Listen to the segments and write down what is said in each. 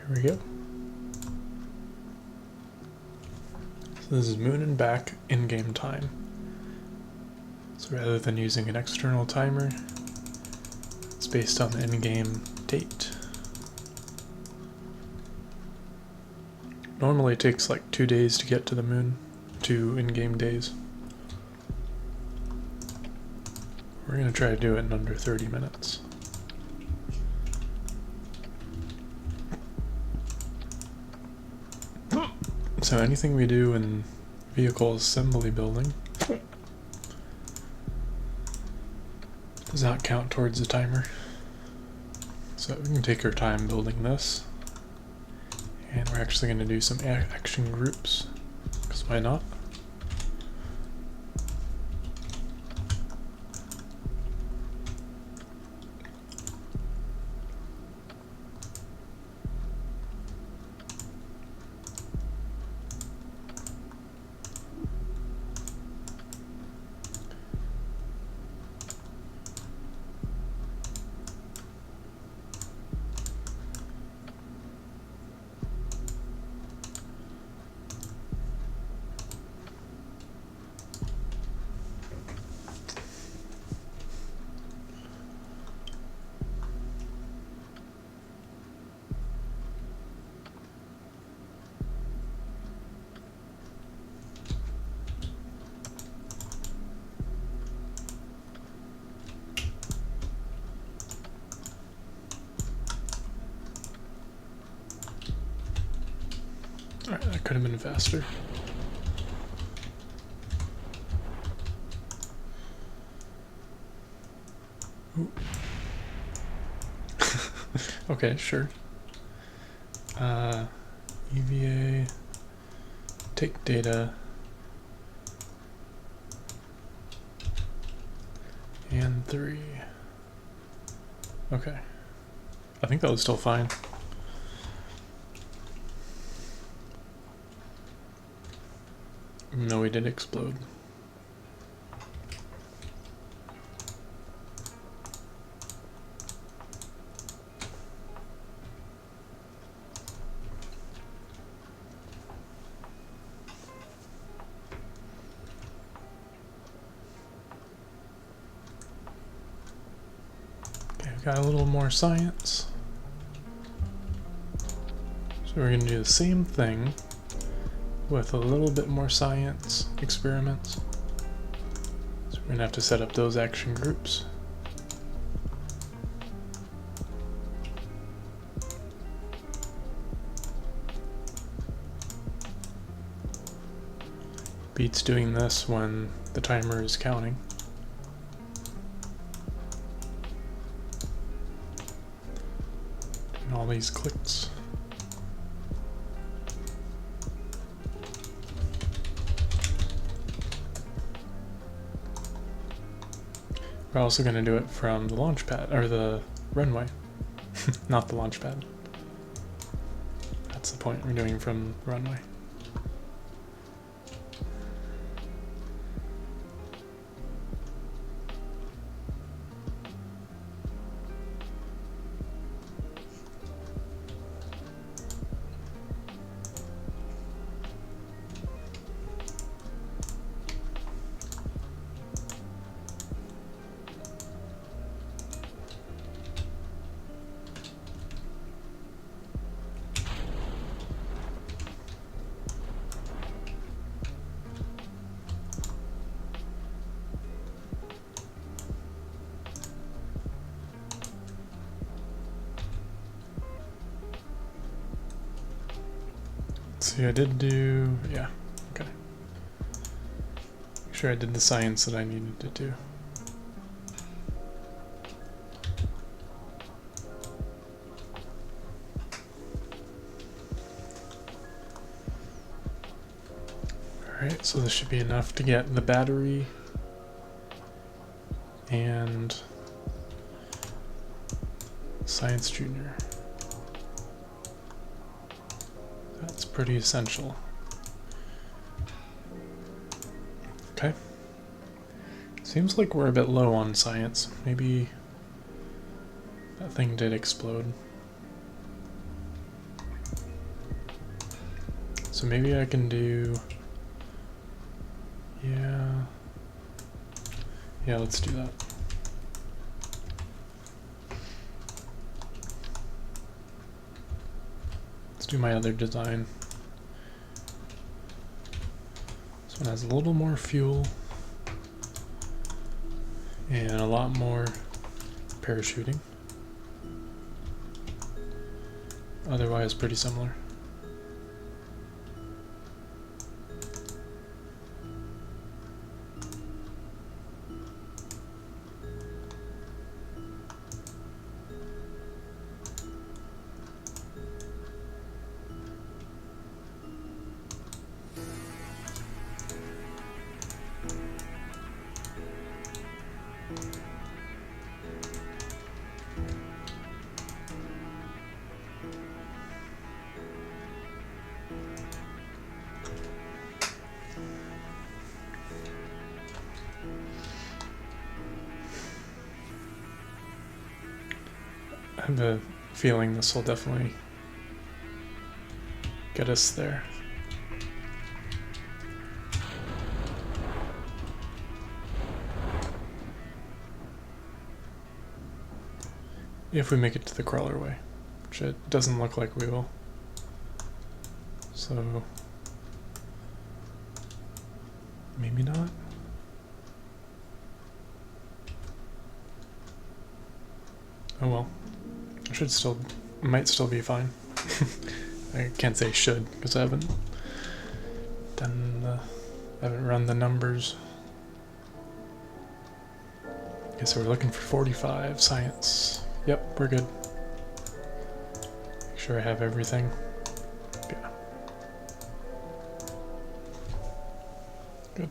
There we go. So this is Moon and Back in-game time. So rather than using an external timer, it's based on the in-game date. Normally it takes like 2 days to get to the moon, 2 in-game days. We're going to try to do it in under 30 minutes. So anything we do in vehicle assembly building does not count towards the timer. So we can take our time building this. And we're actually going to do some action groups, because why not? Alright, that could have been faster. Okay, sure. EVA, take data, and 3. Okay. I think that was still fine. No, we did explode. Okay, we've got a little more science. So we're going to do the same thing with a little bit more science experiments. So we're going to have to set up those action groups. Beats doing this when the timer is counting. Doing all these clicks. We're also going to do it from the launch pad, or the runway, not the launch pad. That's the point, we're doing from the runway. See, I did do, yeah, okay. Make sure I did the science that I needed to do. Alright, so this should be enough to get the battery and Science Junior. That's pretty essential. Okay. Seems like we're a bit low on science. Maybe that thing did explode. So maybe I can do, yeah, let's do that. Let's do my other design. This one has a little more fuel and a lot more parachuting. Otherwise pretty similar. I have a feeling this will definitely get us there. If we make it to the crawlerway, which it doesn't look like we will. So maybe not. Oh well. Might still be fine. I can't say should because I haven't run the numbers. Okay, so we're looking for 45 science. Yep, we're good. Make sure I have everything. Yeah. Good.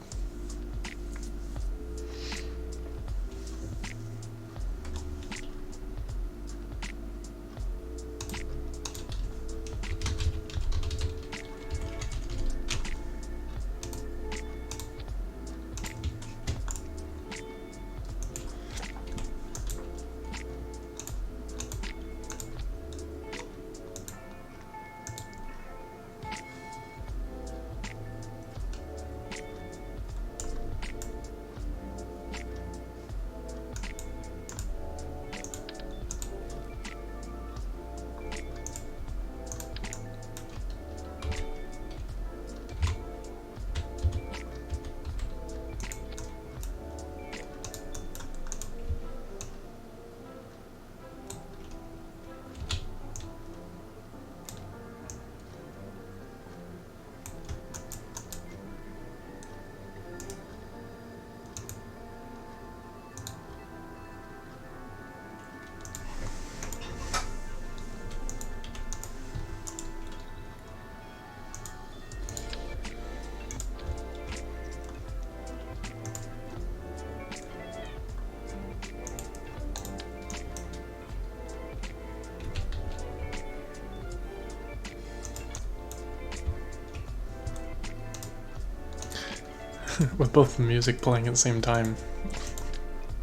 With both the music playing at the same time,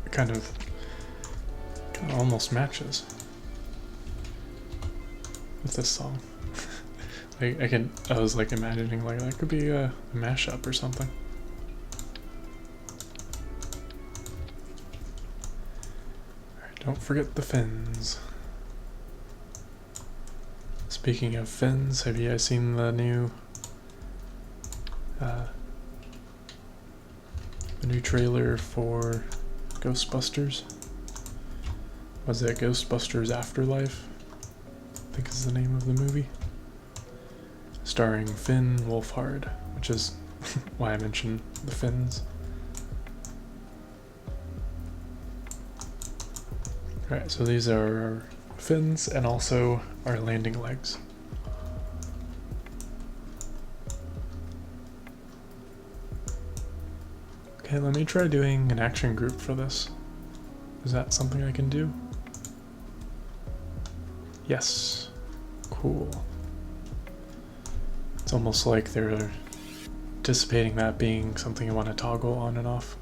it kind of almost matches with this song. I was like imagining like that could be a mashup or something. Alright, don't forget the fins. Speaking of fins, have you guys seen the new trailer for Ghostbusters? Was it Ghostbusters Afterlife? I think is the name of the movie. Starring Finn Wolfhard, which is why I mentioned the fins. Alright, so these are our fins and also our landing legs. Okay, let me try doing an action group for this. Is that something I can do? Yes. Cool. It's almost like they're anticipating that being something you want to toggle on and off.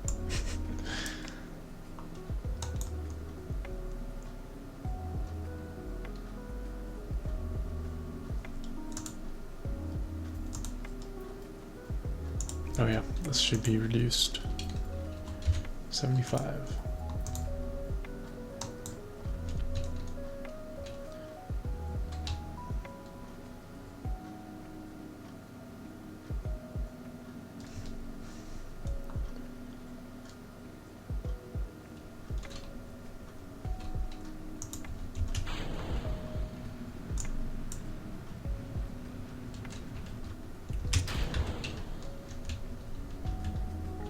Oh yeah, this should be reduced. 75.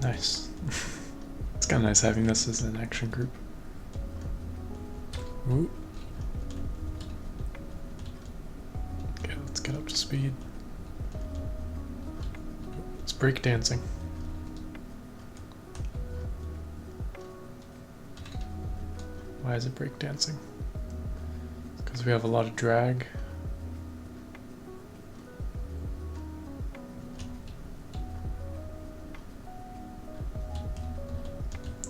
Nice. It's kind of nice having this as an action group. Ooh. Okay, let's get up to speed. It's breakdancing. Why is it breakdancing? Because we have a lot of drag.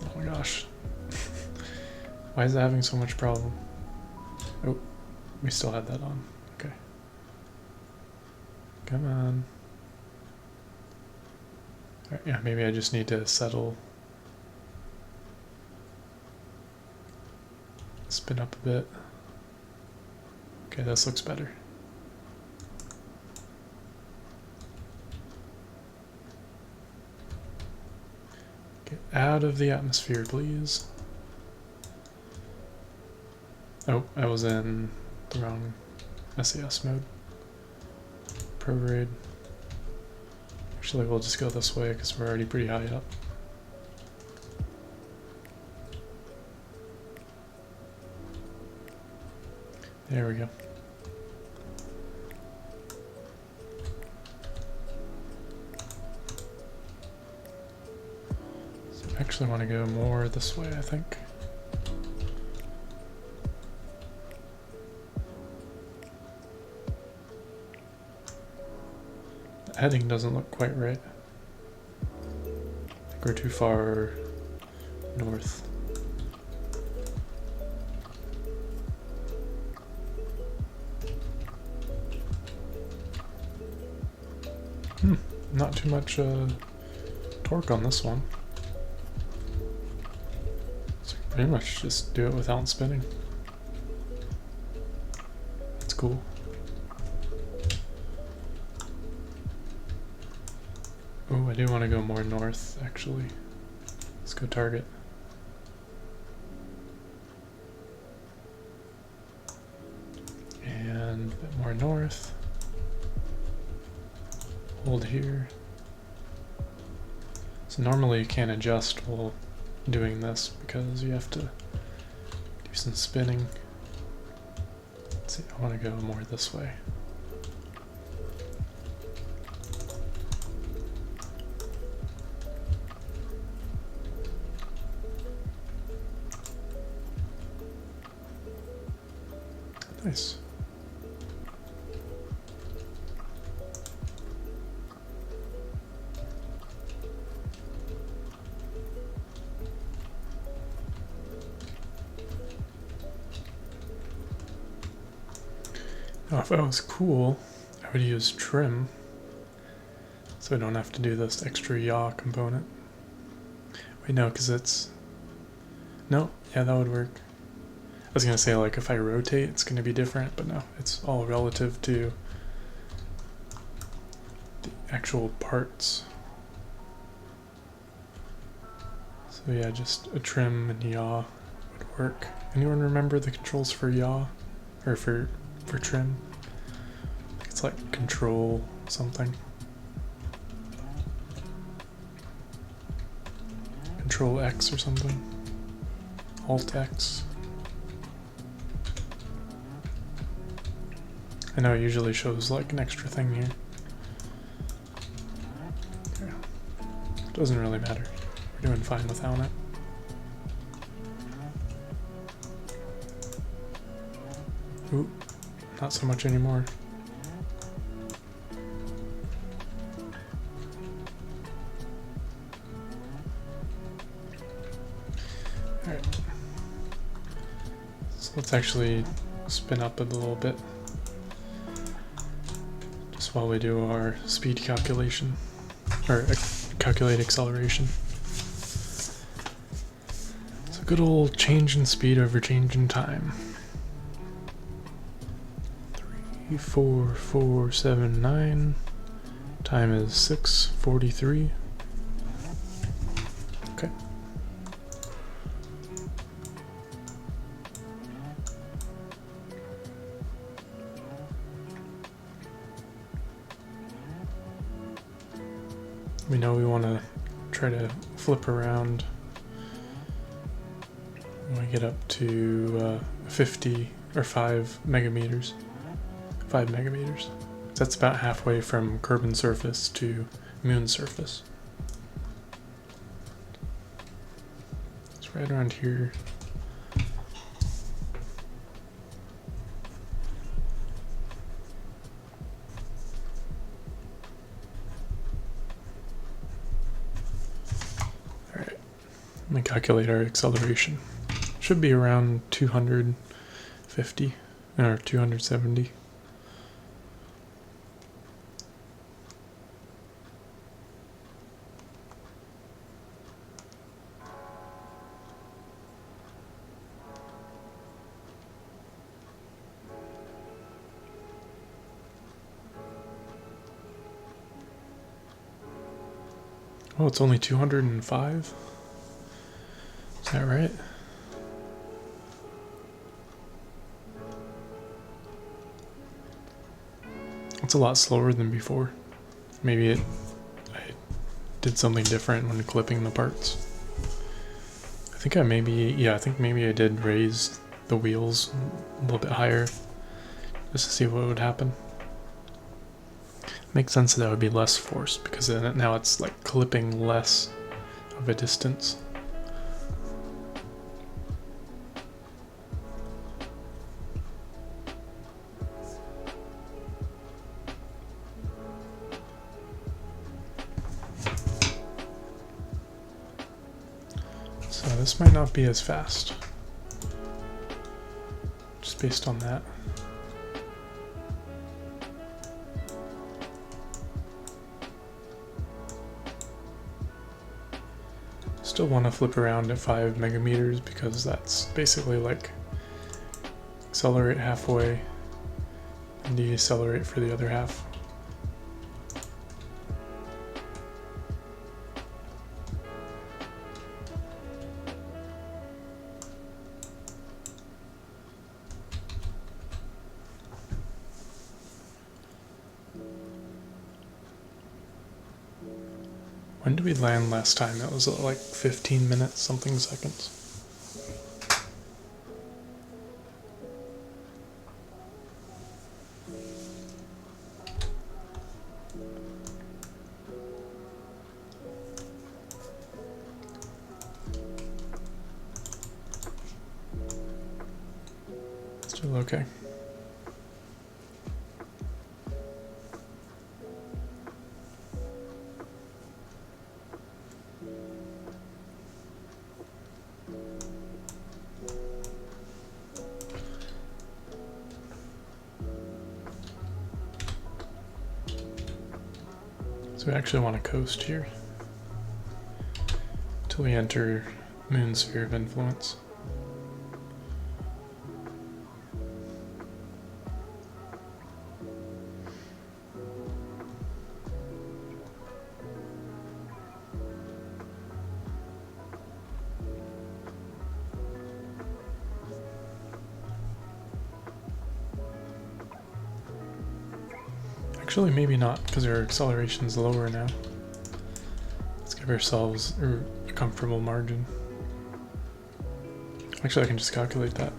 Oh my gosh. Why is it having so much problem? Oh, we still had that on. Okay. Come on. Alright, yeah, maybe I just need to settle. Spin up a bit. Okay, this looks better. Get out of the atmosphere, please. Oh, I was in the wrong SAS mode. Prograde. Actually, we'll just go this way because we're already pretty high up. There we go. So I actually want to go more this way, I think. The heading doesn't look quite right. I think we're too far north. Not too much torque on this one. So pretty much just do it without spinning. That's cool. Oh, I do want to go more north, actually. Let's go target. And a bit more north. Hold here. So normally you can't adjust while doing this because you have to do some spinning. Let's see, I want to go more this way. Nice. Now, if I was cool, I would use trim, so I don't have to do this extra yaw component. Wait, no, because it's... No, yeah, that would work. I was going to say, like, if I rotate, it's going to be different, but no, it's all relative to the actual parts. So yeah, just a trim and yaw would work. Anyone remember the controls for yaw? Or for trim? It's like control something. Control X or something. Alt X. I know it usually shows like an extra thing here. Yeah. Doesn't really matter. We're doing fine without it. Ooh. Not so much anymore. Alright. So let's actually spin up a little bit. Just while we do our speed calculation. Or calculate acceleration. It's a good old change in speed over change in time. 34479. Time is 6:43. Okay. We know we want to try to flip around when we get up to 50 or 5 megameters. 5 megameters. That's about halfway from Kerbin surface to moon surface. It's right around here. Alright, let me calculate our acceleration. Should be around 250 or 270. Oh, it's only 205? Is that right? It's a lot slower than before. Maybe I did something different when clipping the parts. I think I maybe I did raise the wheels a little bit higher just to see what would happen. Makes sense that would be less force because now it's like clipping less of a distance. So this might not be as fast, just based on that. Still want to flip around at 5 megameters because that's basically like accelerate halfway and decelerate for the other half. When did we land last time? It was like 15 minutes something seconds. Still okay. So we actually want to coast here until we enter Moon Sphere of Influence. Actually, maybe not, because our acceleration's lower now. Let's give ourselves a comfortable margin. Actually, I can just calculate that.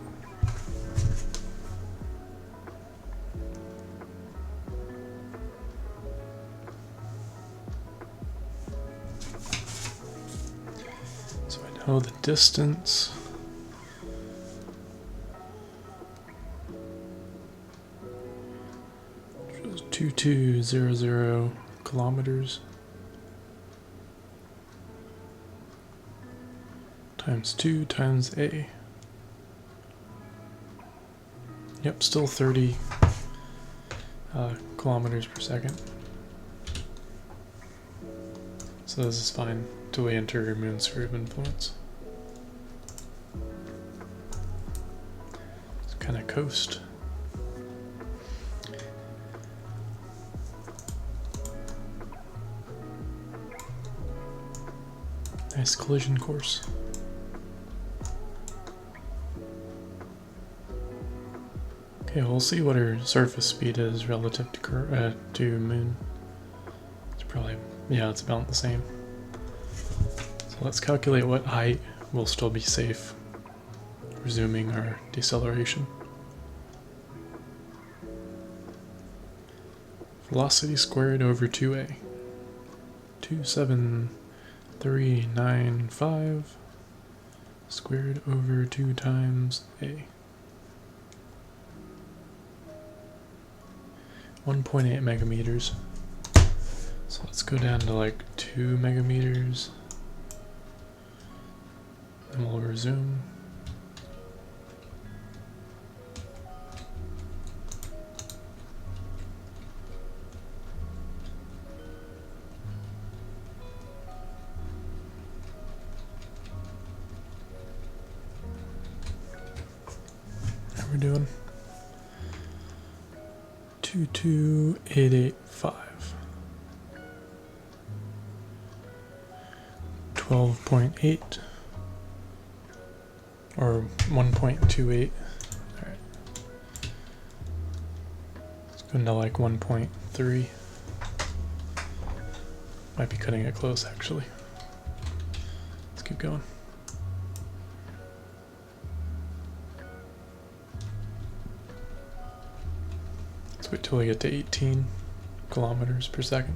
So I know the distance. Which was 2200 kilometers. Times 2 times A. Yep, still 30 kilometers per second. So this is fine till we enter moon sphere of influence. It's kind of coast. Nice collision course. Okay, we'll see what her surface speed is relative to moon. It's probably, yeah, it's about the same. So let's calculate what height will still be safe, resuming our deceleration. Velocity squared over 2a. 27395 squared over 2 times a. 1.8 megameters. So let's go down to like 2 megameters. And we'll resume. How we're doing? 22885. 12.8 or 1.28. Alright. Let's go into like 1.3. Might be cutting it close actually. Let's keep going. Let's wait till we get to 18 kilometers per second.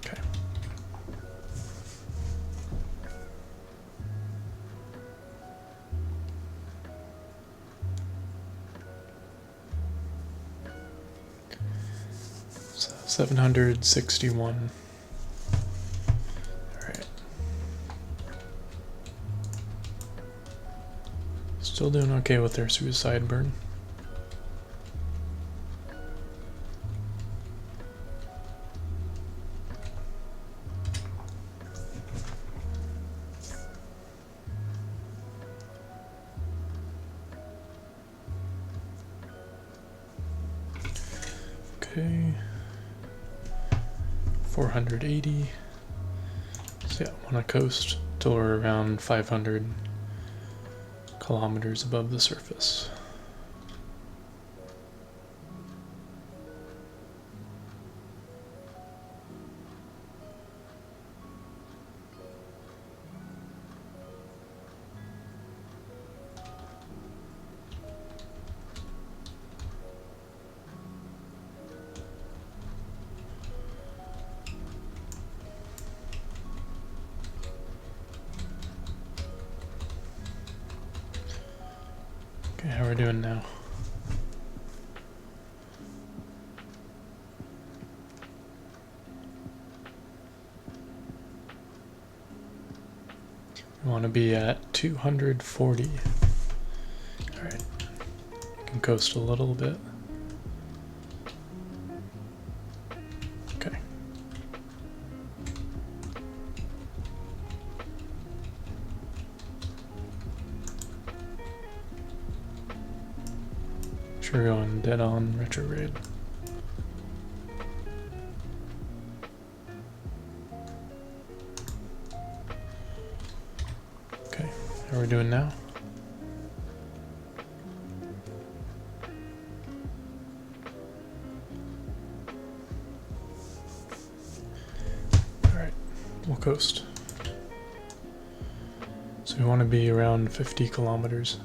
Okay. So 761. Still doing okay with their suicide burn. Okay. 480. So yeah, on a coast till we're around 500 kilometers above the surface. Okay, how are we doing now? We want to be at 240. Alright, you can coast a little bit. Okay. Sure, going dead on retrograde. Okay, how are we doing now? Alright, we'll coast. So we want to be around 50 kilometers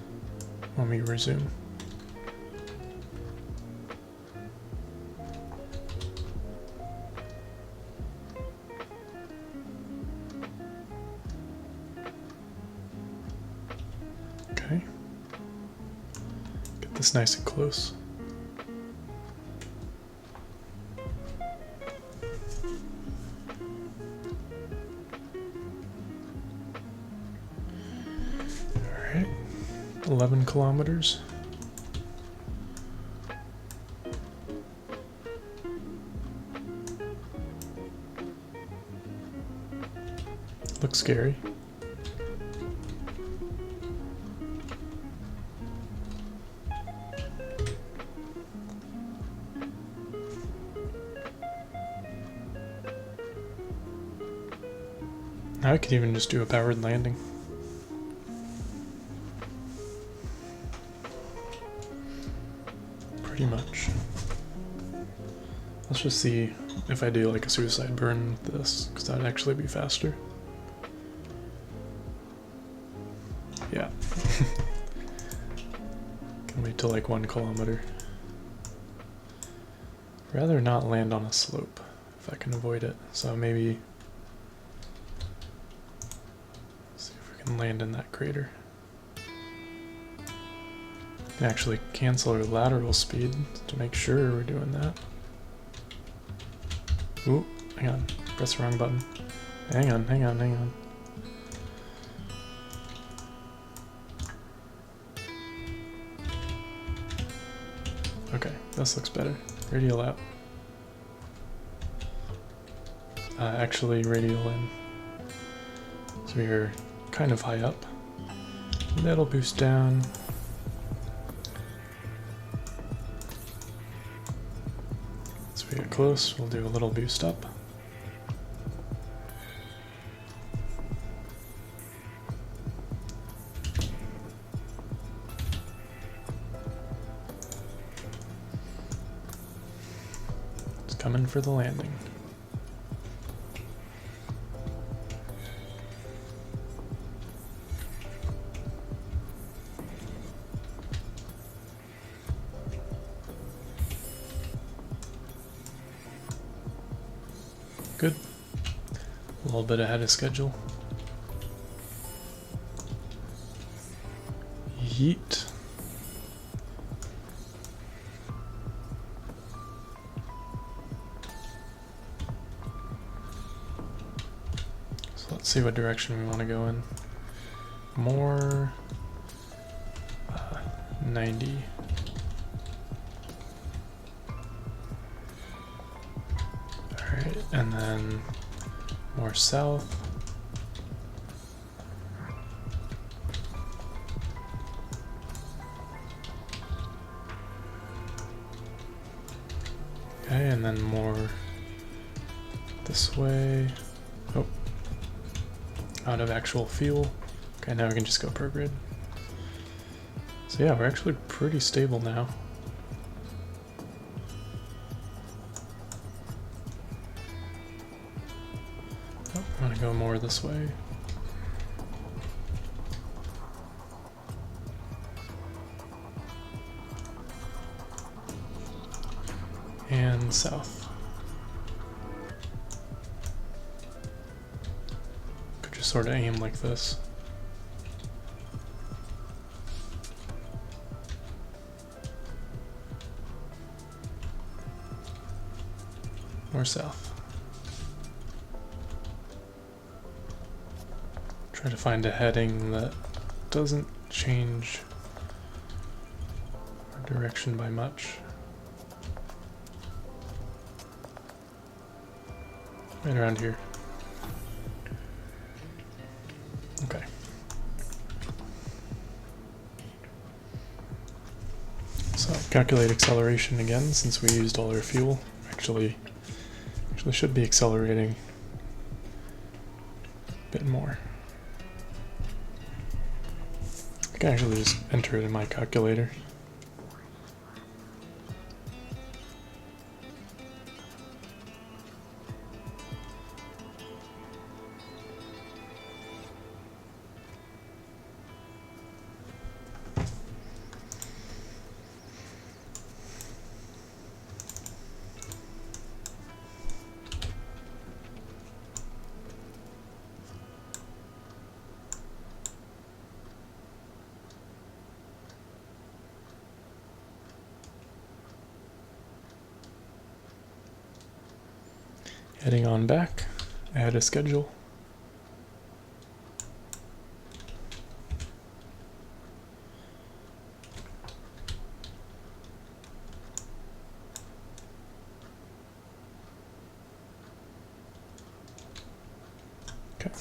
when we resume. Okay. Get this nice and close. Alright. 11 kilometers. looks scary. Now I could even just do a powered landing. Pretty much. Let's just see if I do like a suicide burn with this, because that'd actually be faster. Yeah. Can wait till like 1 kilometer. Rather not land on a slope if I can avoid it. So maybe see if we can land in that crater. Can actually cancel our lateral speed to make sure we're doing that. Ooh, hang on, press the wrong button. Hang on, hang on, hang on. Okay, this looks better. Radial out. Actually radial in. So we are kind of high up. That'll boost down. As we get close, we'll do a little boost up. It's coming for the landing. Good. A little bit ahead of schedule. Yeet. So let's see what direction we want to go in. More 90. Alright, and then more south. Okay, and then more this way. Oh, out of actual fuel. Okay, now we can just go per grid. So yeah, we're actually pretty stable now. Oh, I'm gonna go more this way. And south. Could just sort of aim like this. Or south. Try to find a heading that doesn't change our direction by much. Right around here. Okay. So calculate acceleration again since we used all our fuel. Actually should be accelerating a bit more. I can actually just enter it in my calculator. Heading on back, add a schedule. Okay.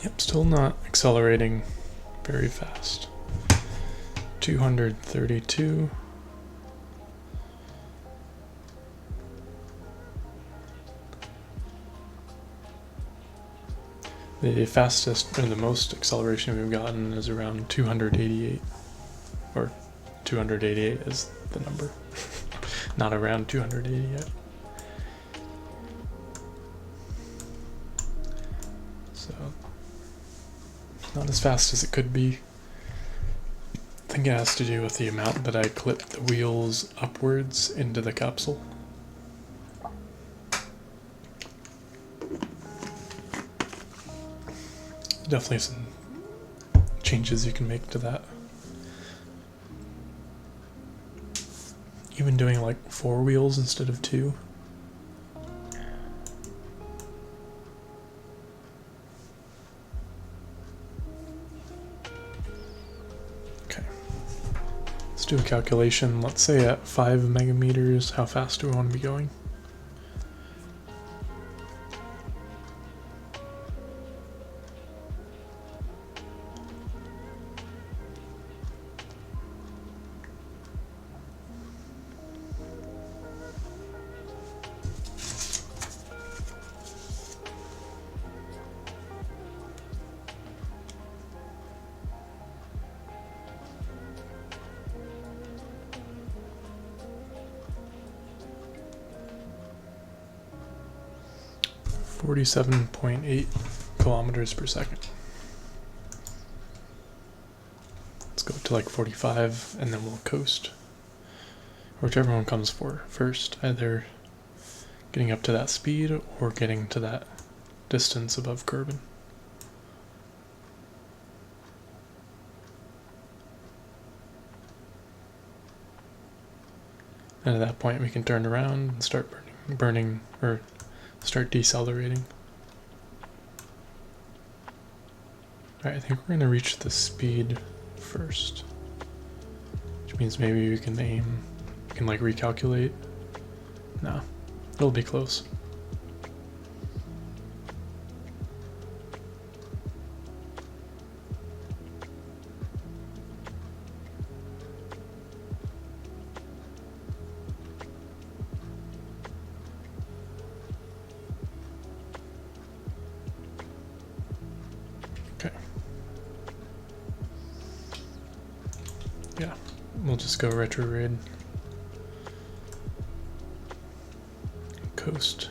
Yep, still not accelerating very fast. 232. The fastest or the most acceleration we've gotten is around 288, or 288 is the number, not around 280 yet. So, not as fast as it could be. I think it has to do with the amount that I clip the wheels upwards into the capsule. Definitely some changes you can make to that. Even doing like 4 wheels instead of 2. Okay. Let's do a calculation. Let's say at 5 megameters, how fast do we want to be going? .8 kilometers per second. Let's go to like 45 and then we'll coast. Whichever one comes first, either getting up to that speed or getting to that distance above Kerbin. And at that point we can turn around and start burning or start decelerating. Alright, I think we're gonna reach the speed first. Which means maybe we can aim, we can like recalculate. No, it'll be close. Okay. Yeah, we'll just go retrograde. Coast.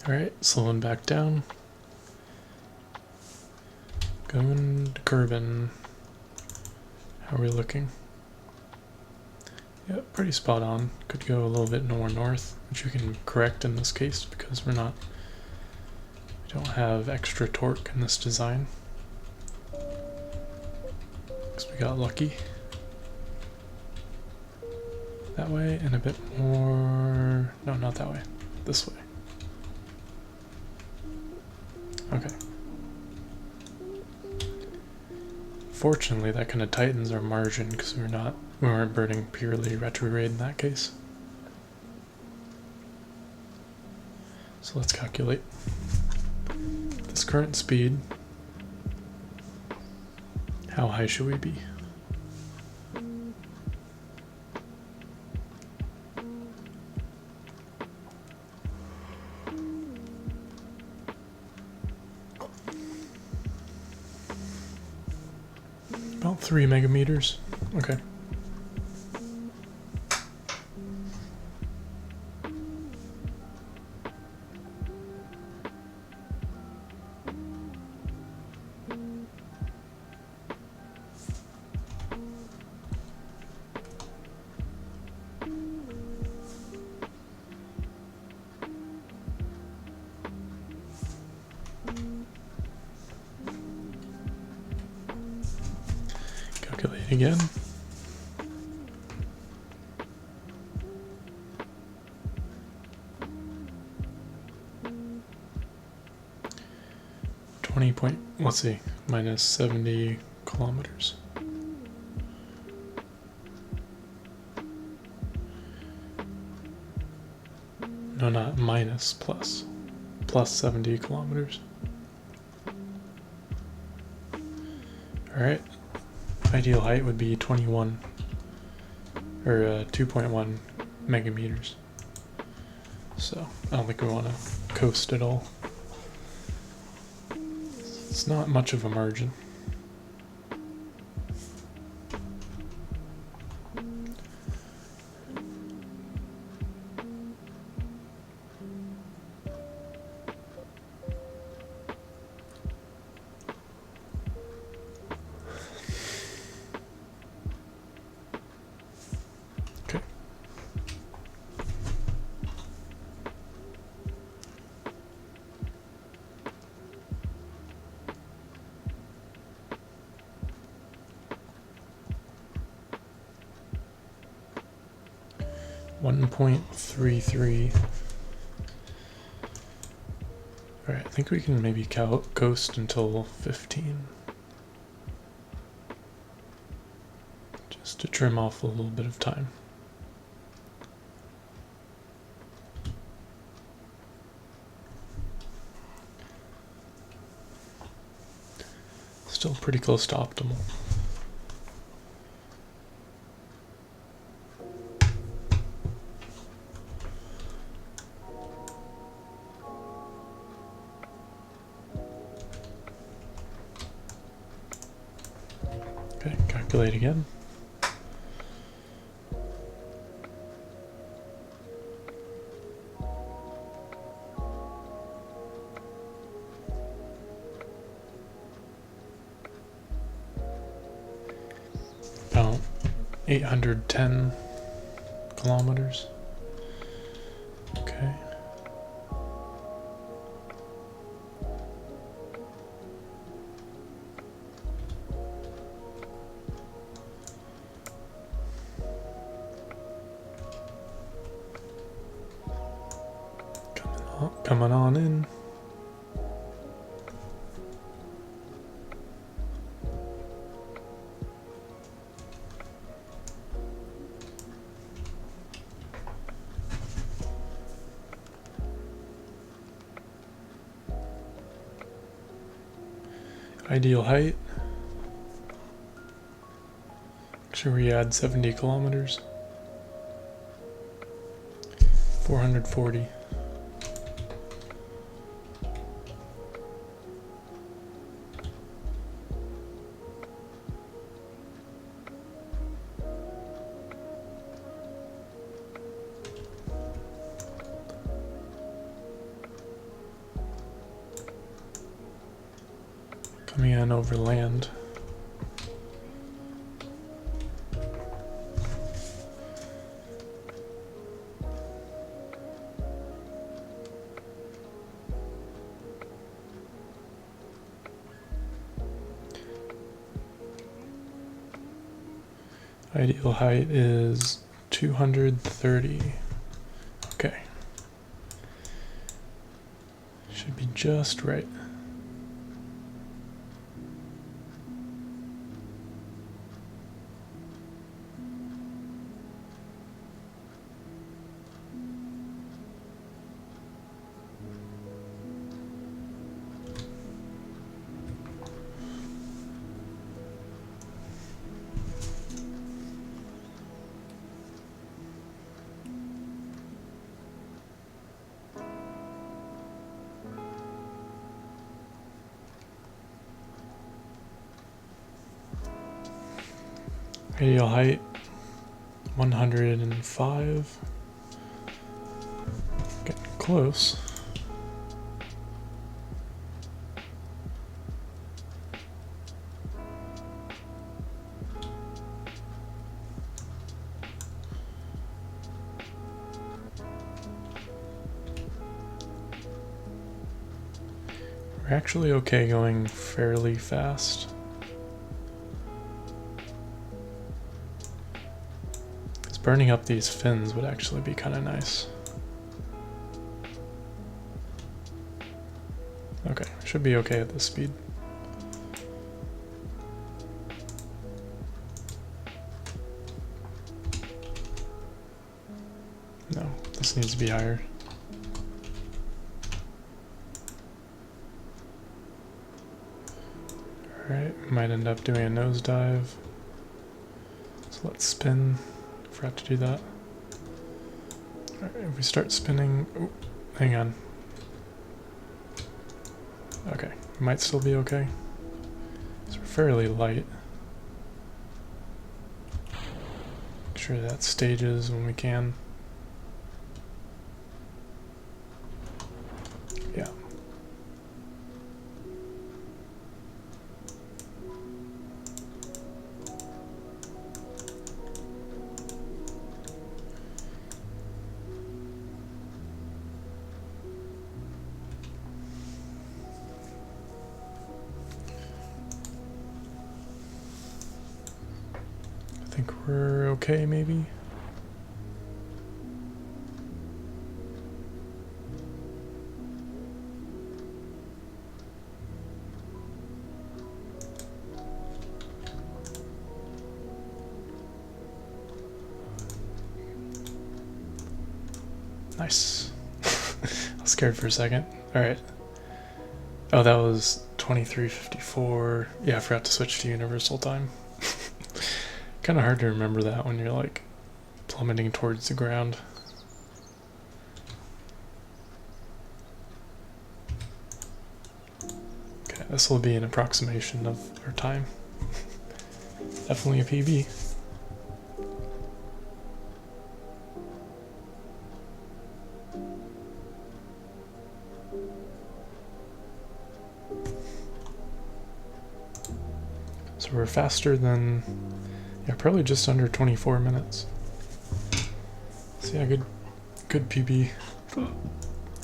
Alright, slowing back down. Going to Kerbin. How are we looking? Yeah, pretty spot on. Could go a little bit more north, which we can correct in this case because we don't have extra torque in this design. Because we got lucky. That way and a bit more, no, not that way, this way. Okay. Fortunately, that kind of tightens our margin because we weren't burning purely retrograde in that case. So let's calculate this current speed. How high should we be? About 3 megameters. Okay. Calculate again. Let's see, minus 70 kilometers. No, not minus, plus. Plus 70 kilometers. Alright. Ideal height would be 21 or 2.1 megameters. So I don't think we want to coast at all. It's not much of a margin. Okay. .33. Alright, I think we can maybe coast until 15. Just to trim off a little bit of time. Still pretty close to optimal. Okay, calculate again. About 810 kilometers. Okay. Coming on in. Ideal height. Make sure we add 70 kilometers. 440. Coming in over land. Ideal height is 230. Okay. Should be just right. Ideal height 105. Getting close. We're actually okay going fairly fast. Burning up these fins would actually be kind of nice. Okay, should be okay at this speed. No, this needs to be higher. Alright, might end up doing a nosedive. So let's spin. Forgot to do that. Alright, if we start spinning... Oh, hang on. Okay, might still be okay. So we're fairly light. Make sure that stages when we can. Yeah. I think we're okay, maybe. Nice. I was scared for a second. Alright. Oh, that was 23:54. Yeah, I forgot to switch to universal time. Kind of hard to remember that when you're like plummeting towards the ground. Okay, this will be an approximation of our time. Definitely a PB. So we're faster than, yeah, probably just under 24 minutes. So yeah, good PB.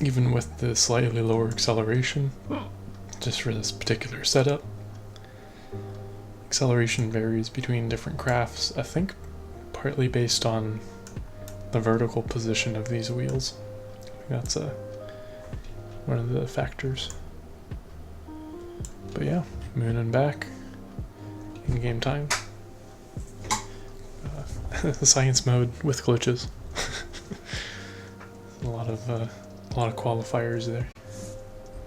Even with the slightly lower acceleration, just for this particular setup. Acceleration varies between different crafts, I think partly based on the vertical position of these wheels. I think that's one of the factors. But yeah, Moon and Back. In-game time. Science mode with glitches. a lot of qualifiers there.